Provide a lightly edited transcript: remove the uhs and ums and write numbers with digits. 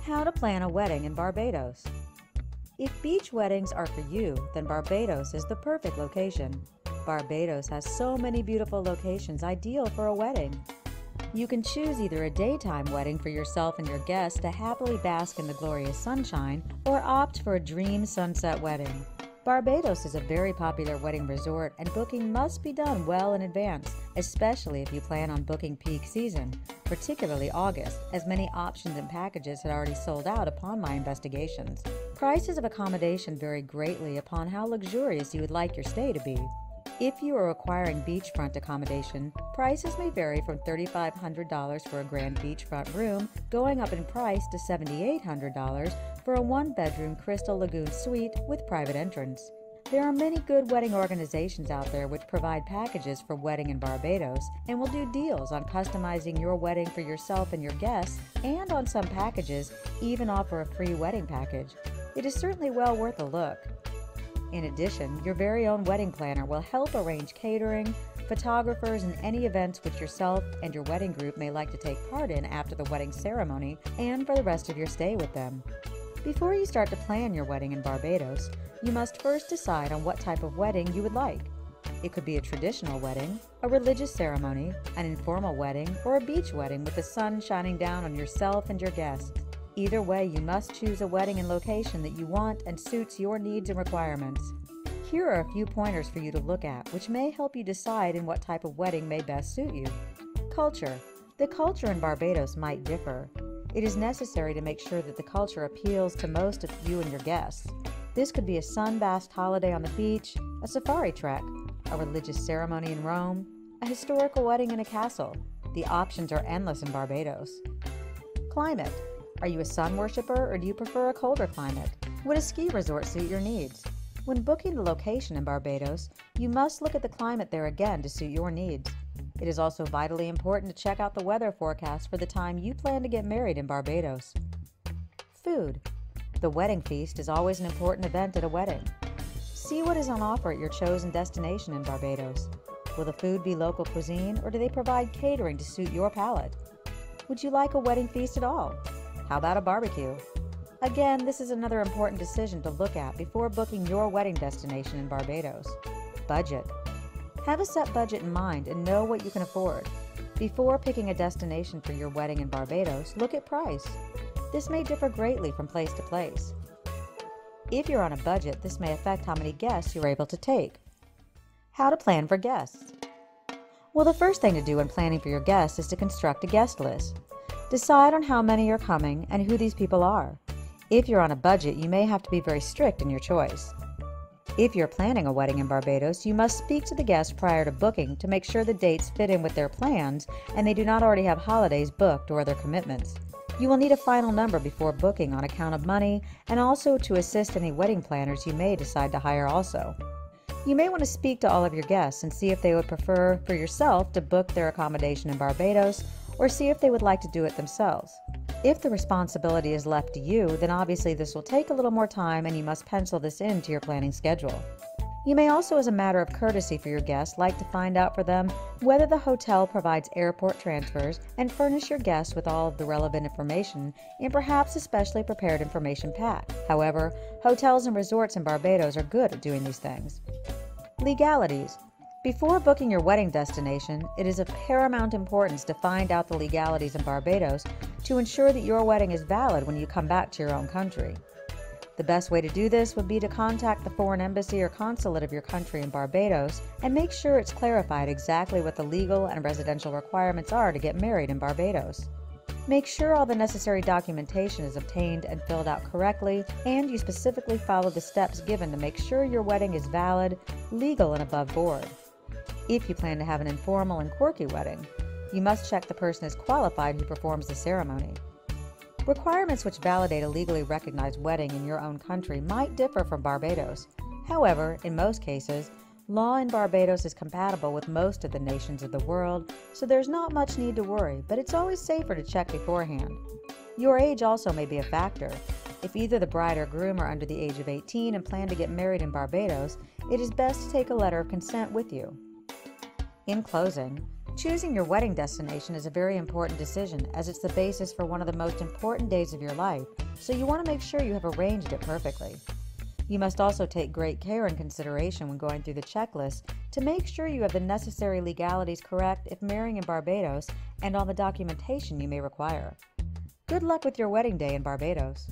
How to plan a wedding in Barbados. If beach weddings are for you, then Barbados is the perfect location. Barbados has so many beautiful locations ideal for a wedding. You can choose either a daytime wedding for yourself and your guests to happily bask in the glorious sunshine, or opt for a dream sunset wedding. Barbados is a very popular wedding resort, and booking must be done well in advance, especially if you plan on booking peak season, particularly August, as many options and packages had already sold out upon my investigations. Prices of accommodation vary greatly upon how luxurious you would like your stay to be. If you are requiring beachfront accommodation, prices may vary from $3,500 for a Grand Beachfront room, going up in price to $7,800 for a one-bedroom Crystal Lagoon suite with private entrance. There are many good wedding organizations out there which provide packages for wedding in Barbados and will do deals on customizing your wedding for yourself and your guests, and on some packages even offer a free wedding package. It is certainly well worth a look. In addition, your very own wedding planner will help arrange catering, photographers, and any events which yourself and your wedding group may like to take part in after the wedding ceremony and for the rest of your stay with them. Before you start to plan your wedding in Barbados, you must first decide on what type of wedding you would like. It could be a traditional wedding, a religious ceremony, an informal wedding, or a beach wedding with the sun shining down on yourself and your guests. Either way, you must choose a wedding and location that you want and suits your needs and requirements. Here are a few pointers for you to look at, which may help you decide in what type of wedding may best suit you. Culture. The culture in Barbados might differ. It is necessary to make sure that the culture appeals to most of you and your guests. This could be a sun-bathed holiday on the beach, a safari trek, a religious ceremony in Rome, a historical wedding in a castle. The options are endless in Barbados. Climate. Are you a sun worshiper, or do you prefer a colder climate? Would a ski resort suit your needs? When booking the location in Barbados, you must look at the climate there again to suit your needs. It is also vitally important to check out the weather forecast for the time you plan to get married in Barbados. Food. The wedding feast is always an important event at a wedding. See what is on offer at your chosen destination in Barbados. Will the food be local cuisine, or do they provide catering to suit your palate? Would you like a wedding feast at all? How about a barbecue? Again, this is another important decision to look at before booking your wedding destination in Barbados. Budget. Have a set budget in mind and know what you can afford. Before picking a destination for your wedding in Barbados, look at price. This may differ greatly from place to place. If you're on a budget, this may affect how many guests you're able to take. How to plan for guests. Well, the first thing to do when planning for your guests is to construct a guest list. Decide on how many are coming and who these people are. If you're on a budget, you may have to be very strict in your choice. If you're planning a wedding in Barbados, you must speak to the guests prior to booking to make sure the dates fit in with their plans and they do not already have holidays booked or other commitments. You will need a final number before booking on account of money, and also to assist any wedding planners you may decide to hire also. You may want to speak to all of your guests and see if they would prefer for yourself to book their accommodation in Barbados, or see if they would like to do it themselves. If the responsibility is left to you, then obviously this will take a little more time and you must pencil this into your planning schedule. You may also, as a matter of courtesy for your guests, like to find out for them whether the hotel provides airport transfers and furnish your guests with all of the relevant information in perhaps a specially prepared information pack. However, hotels and resorts in Barbados are good at doing these things. Legalities. Before booking your wedding destination, it is of paramount importance to find out the legalities in Barbados to ensure that your wedding is valid when you come back to your own country. The best way to do this would be to contact the foreign embassy or consulate of your country in Barbados and make sure it's clarified exactly what the legal and residential requirements are to get married in Barbados. Make sure all the necessary documentation is obtained and filled out correctly, and you specifically follow the steps given to make sure your wedding is valid, legal, and above board. If you plan to have an informal and quirky wedding, you must check the person is qualified who performs the ceremony. Requirements which validate a legally recognized wedding in your own country might differ from Barbados. However, in most cases, law in Barbados is compatible with most of the nations of the world, so there's not much need to worry, but it's always safer to check beforehand. Your age also may be a factor. If either the bride or groom are under the age of 18 and plan to get married in Barbados, it is best to take a letter of consent with you. In closing, Choosing your wedding destination is a very important decision as it's the basis for one of the most important days of your life, so you want to make sure you have arranged it perfectly. You must also take great care and consideration when going through the checklist to make sure you have the necessary legalities correct if marrying in Barbados and on the documentation you may require. Good luck with your wedding day in Barbados.